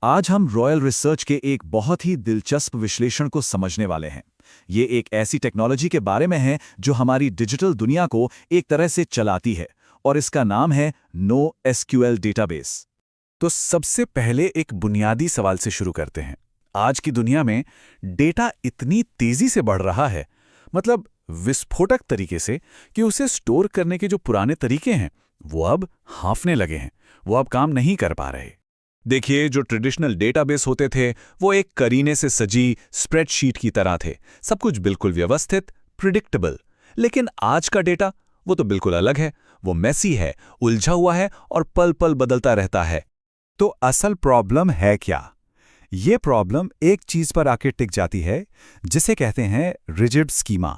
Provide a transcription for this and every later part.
आज हम royal research के एक बहुत ही दिलचस्प विश्लेषण को समझने वाले हैं। ये एक ऐसी टेक्नोलॉजी के बारे में है जो हमारी डिजिटल दुनिया को एक तरह से चलाती है, और इसका नाम है NoSQL डेटाबेस। तो सबसे पहले एक बुनियादी सवाल से शुरू करते हैं। आज की दुनिया में डेटा इतनी तेजी से बढ़ रहा है, मतलब विस्फोटक तरीके से, कि उसे स्टोर करने के जो पुराने तरीके हैं वो अब हांफने लगे हैं, वो अब काम नहीं कर पा रहे। देखिए, जो ट्रेडिशनल डेटाबेस होते थे वो एक करीने से सजी स्प्रेडशीट की तरह थे, सब कुछ बिल्कुल व्यवस्थित, प्रिडिक्टेबल। लेकिन आज का डेटा वो तो बिल्कुल अलग है। वो मेसी है, उलझा हुआ है और पल पल बदलता रहता है। तो असल प्रॉब्लम है क्या? ये प्रॉब्लम एक चीज पर आके टिक जाती है, जिसे कहते हैं रिजिड स्कीमा,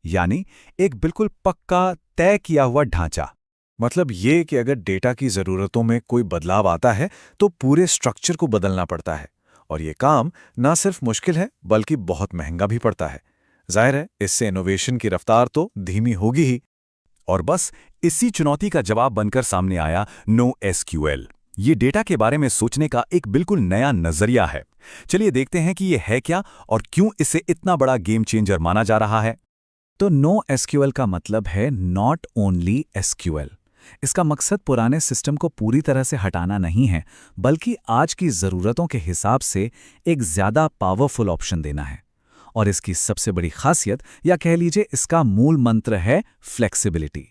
यानी एक बिल्कुल पक्का तय किया हुआ ढांचा। मतलब ये कि अगर डेटा की ज़रूरतों में कोई बदलाव आता है तो पूरे स्ट्रक्चर को बदलना पड़ता है, और ये काम ना सिर्फ मुश्किल है बल्कि बहुत महंगा भी पड़ता है। जाहिर है, इससे इनोवेशन की रफ्तार तो धीमी होगी ही। और बस इसी चुनौती का जवाब बनकर सामने आया NoSQL। ये डेटा के बारे में सोचने का एक बिल्कुल नया नजरिया है। चलिए देखते हैं कि ये है क्या और क्यों इसे इतना बड़ा गेम चेंजर माना जा रहा है। तो NoSQL का मतलब है नॉट ओनली SQL। इसका मकसद पुराने सिस्टम को पूरी तरह से हटाना नहीं है, बल्कि आज की ज़रूरतों के हिसाब से एक ज़्यादा पावरफुल ऑप्शन देना है। और इसकी सबसे बड़ी खासियत, या कह लीजिए इसका मूल मंत्र, है फ्लेक्सिबिलिटी।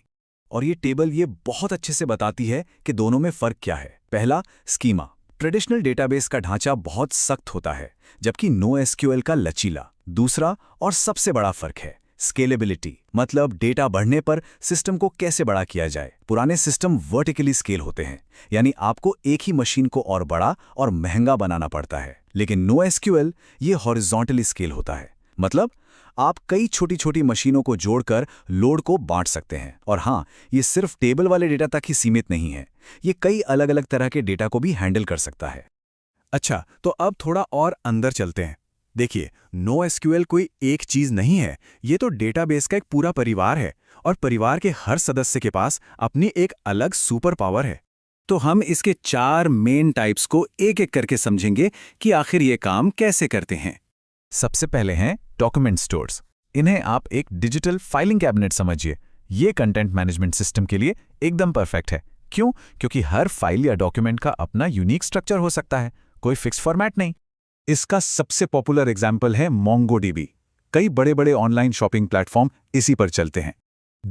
और ये टेबल ये बहुत अच्छे से बताती है कि दोनों में फ़र्क क्या है। पहला, स्कीमा। ट्रेडिशनल डेटाबेस का ढांचा बहुत सख्त होता है, जबकि NoSQL का लचीला। दूसरा और सबसे बड़ा फ़र्क है स्केलेबिलिटी, मतलब डेटा बढ़ने पर सिस्टम को कैसे बड़ा किया जाए। पुराने सिस्टम वर्टिकली स्केल होते हैं, यानी आपको एक ही मशीन को और बड़ा और महंगा बनाना पड़ता है। लेकिन NoSQL ये हॉरिजॉन्टली स्केल होता है, मतलब आप कई छोटी छोटी मशीनों को जोड़कर लोड को बांट सकते हैं। और हाँ, ये सिर्फ टेबल वाले डेटा तक ही सीमित नहीं है, ये कई अलग अलग तरह के डेटा को भी हैंडल कर सकता है। अच्छा, तो अब थोड़ा और अंदर चलते हैं। देखिए, NoSQL कोई एक चीज नहीं है, ये तो डेटाबेस का एक पूरा परिवार है, और परिवार के हर सदस्य के पास अपनी एक अलग सुपर पावर है। तो हम इसके 4 मेन टाइप्स को एक एक करके समझेंगे कि आखिर ये काम कैसे करते हैं। सबसे पहले हैं डॉक्यूमेंट स्टोर्स। इन्हें आप एक डिजिटल फाइलिंग कैबिनेट समझिए। ये कंटेंट मैनेजमेंट सिस्टम के लिए एकदम परफेक्ट है। क्यों? क्योंकि हर फाइल या डॉक्यूमेंट का अपना यूनिक स्ट्रक्चर हो सकता है, कोई फिक्स फॉर्मेट नहीं। इसका सबसे पॉपुलर एग्जाम्पल है MongoDB। कई बड़े बड़े ऑनलाइन शॉपिंग प्लेटफॉर्म इसी पर चलते हैं।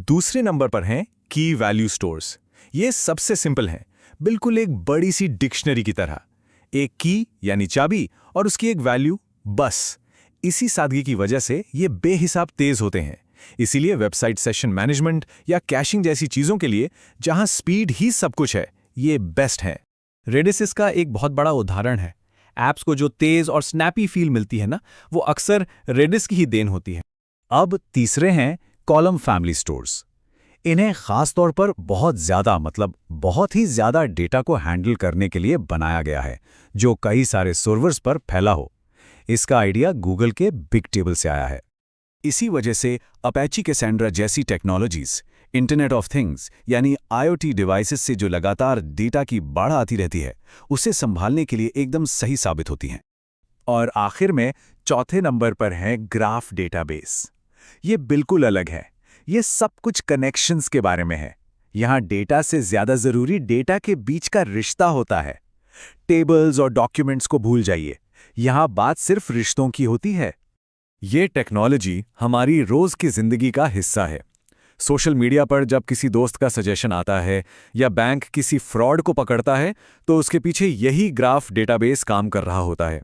दूसरे नंबर पर हैं की वैल्यू स्टोर्स। ये सबसे सिंपल है, बिल्कुल एक बड़ी सी डिक्शनरी की तरह। एक की यानी चाबी और उसकी एक वैल्यू, बस। इसी सादगी की वजह से ये बेहिसाब तेज होते हैं। इसीलिए वेबसाइट सेशन मैनेजमेंट या कैशिंग जैसी चीजों के लिए, जहां स्पीड ही सब कुछ है, ये बेस्ट है। रेडिस इसका एक बहुत बड़ा उदाहरण है। ऐप्स को जो तेज और स्नैपी फील मिलती है ना, वो अक्सर रेडिस की ही देन होती है। अब तीसरे हैं कॉलम फैमिली स्टोर्स। इन्हें खास तौर पर बहुत ज्यादा, मतलब बहुत ही ज्यादा डेटा को हैंडल करने के लिए बनाया गया है, जो कई सारे सर्वर्स पर फैला हो। इसका आइडिया गूगल के बिग टेबल से आया है। इसी वजह से अपेची कैसेंड्रा जैसी टेक्नोलॉजीज, इंटरनेट ऑफ थिंग्स यानी IoT डिवाइसेस से जो लगातार डेटा की बाढ़ आती रहती है, उसे संभालने के लिए एकदम सही साबित होती हैं। और आखिर में चौथे नंबर पर है ग्राफ डेटाबेस। ये बिल्कुल अलग है। ये सब कुछ कनेक्शंस के बारे में है। यहाँ डेटा से ज्यादा जरूरी डेटा के बीच का रिश्ता होता है। टेबल्स और डॉक्यूमेंट्स को भूल जाइए, यहाँ बात सिर्फ रिश्तों की होती है। ये टेक्नोलॉजी हमारी रोज की जिंदगी का हिस्सा है। सोशल मीडिया पर जब किसी दोस्त का सजेशन आता है या बैंक किसी फ्रॉड को पकड़ता है, तो उसके पीछे यही ग्राफ डेटाबेस काम कर रहा होता है।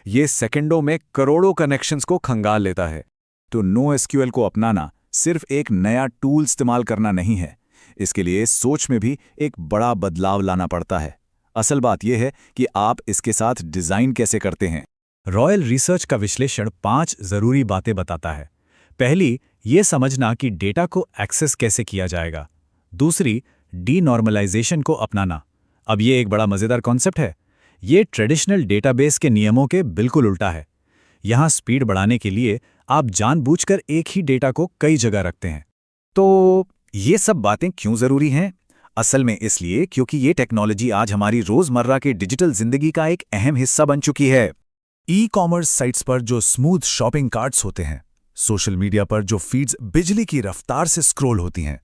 ये सेकंडों में करोड़ों कनेक्शंस को खंगाल लेता है। तो NoSQL को अपनाना सिर्फ एक नया टूल इस्तेमाल करना नहीं है, इसके लिए सोच में भी एक बड़ा बदलाव लाना पड़ता है। असल बात यह है कि आप इसके साथ डिजाइन कैसे करते हैं। रॉयल रिसर्च का विश्लेषण 5 जरूरी बातें बताता है। पहली, ये समझना कि डेटा को एक्सेस कैसे किया जाएगा। दूसरी, डीनॉर्मलाइजेशन को अपनाना। अब ये एक बड़ा मजेदार कॉन्सेप्ट है। ये ट्रेडिशनल डेटाबेस के नियमों के बिल्कुल उल्टा है। यहाँ स्पीड बढ़ाने के लिए आप जानबूझकर एक ही डेटा को कई जगह रखते हैं। तो ये सब बातें क्यों जरूरी हैं? असल में इसलिए क्योंकि ये टेक्नोलॉजी आज हमारी रोजमर्रा के डिजिटल जिंदगी का एक अहम हिस्सा बन चुकी है। ई कॉमर्स साइट्स पर जो स्मूथ शॉपिंग कार्ट्स होते हैं, सोशल मीडिया पर जो फीड्स बिजली की रफ्तार से स्क्रॉल होती हैं,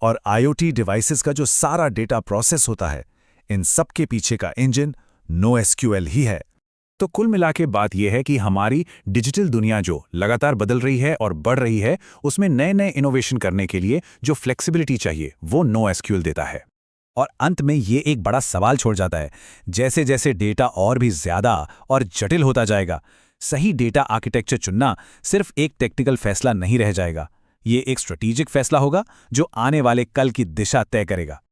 और आईओटी डिवाइसेस का जो सारा डेटा प्रोसेस होता है, इन सब के पीछे का इंजन NoSQL ही है। तो कुल मिला के बात यह है कि हमारी डिजिटल दुनिया जो लगातार बदल रही है और बढ़ रही है, उसमें नए नए इनोवेशन करने के लिए जो फ्लेक्सिबिलिटी चाहिए वो NoSQL देता है। और अंत में ये एक बड़ा सवाल छोड़ जाता है, जैसे जैसे डेटा और भी ज्यादा और जटिल होता जाएगा, सही डेटा आर्किटेक्चर चुनना सिर्फ एक टेक्निकल फैसला नहीं रह जाएगा। ये एक स्ट्रेटेजिक फैसला होगा जो आने वाले कल की दिशा तय करेगा।